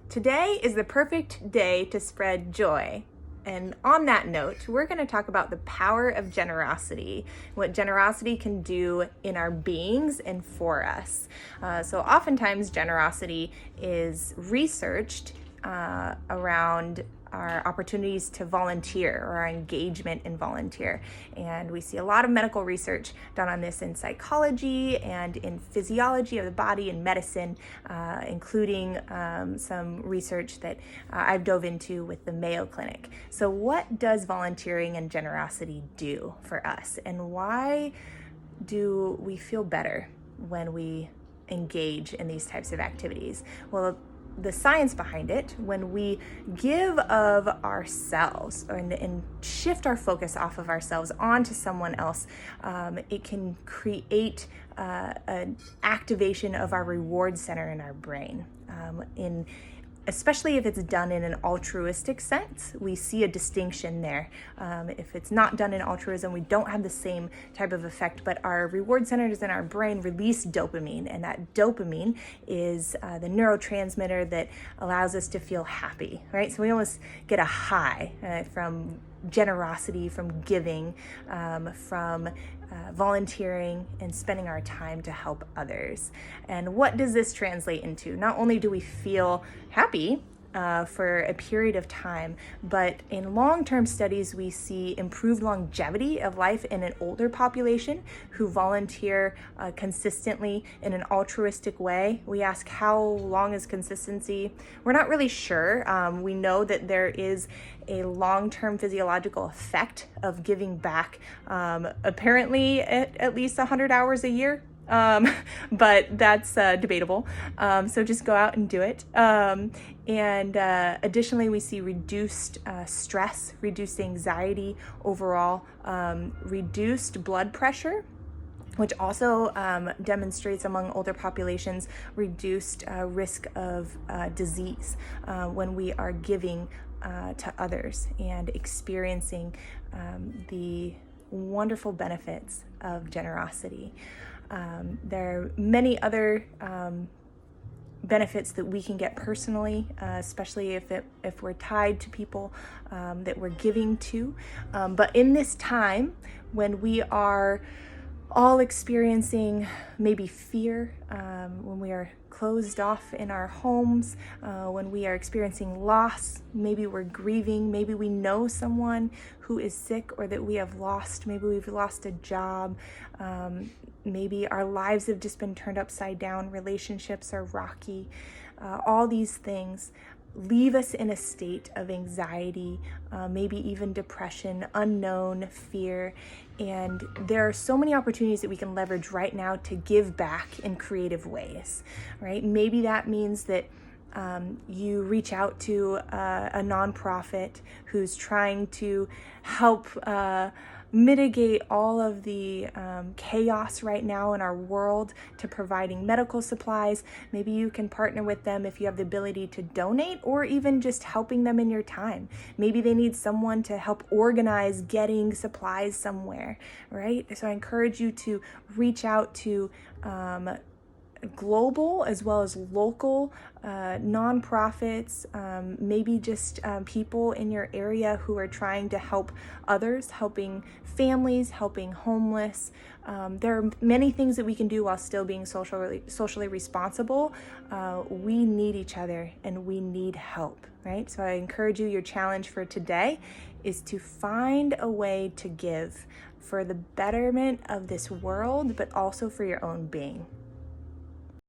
Today is the perfect day to spread joy. And on that note, we're going to talk about the power of generosity, what generosity can do in our beings and for us. So oftentimes generosity is researched around our opportunities to volunteer or our engagement in volunteer. And we see a lot of medical research done on this in psychology and in physiology of the body and medicine, including some research that I've dove into with the Mayo Clinic. So what does volunteering and generosity do for us? And why do we feel better when we engage in these types of activities? Well, the science behind it, when we give of ourselves and shift our focus off of ourselves onto someone else, it can create an activation of our reward center in our brain. Especially if it's done in an altruistic sense, we see a distinction there. If it's not done in altruism, we don't have the same type of effect, but our reward centers in our brain release dopamine, and that dopamine is the neurotransmitter that allows us to feel happy, right? So we almost get a high from generosity, from giving, from volunteering and spending our time to help others. And what does this translate into? Not only do we feel happy for a period of time, but in long-term studies, we see improved longevity of life in an older population who volunteer consistently in an altruistic way. We ask, how long is consistency? We're not really sure. We know that there is a long-term physiological effect of giving back, apparently at least 100 hours a year. But that's debatable. So just go out and do it. And additionally, we see reduced stress, reduced anxiety overall, reduced blood pressure, which also demonstrates among older populations reduced risk of disease when we are giving to others and experiencing the wonderful benefits of generosity. There are many other benefits that we can get personally, especially if we're tied to people that we're giving to. But in this time, when we are all experiencing maybe fear, when we are closed off in our homes, when we are experiencing loss, maybe we're grieving, maybe we know someone who is sick or that we have lost, maybe we've lost a job, maybe our lives have just been turned upside down, relationships are rocky. All these things leave us in a state of anxiety, maybe even depression, unknown, fear. And there are so many opportunities that we can leverage right now to give back in creative ways, right? Maybe that means that you reach out to a nonprofit who's trying to help mitigate all of the chaos right now in our world to providing medical supplies. Maybe you can partner with them if you have the ability to donate, or even just helping them in your time. Maybe they need someone to help organize getting supplies somewhere, right? So I encourage you to reach out to global as well as local nonprofits, maybe just people in your area who are trying to help others, helping families, helping homeless. There are many things that we can do while still being socially responsible. We need each other and we need help, right? So I encourage you, your challenge for today is to find a way to give for the betterment of this world, but also for your own being.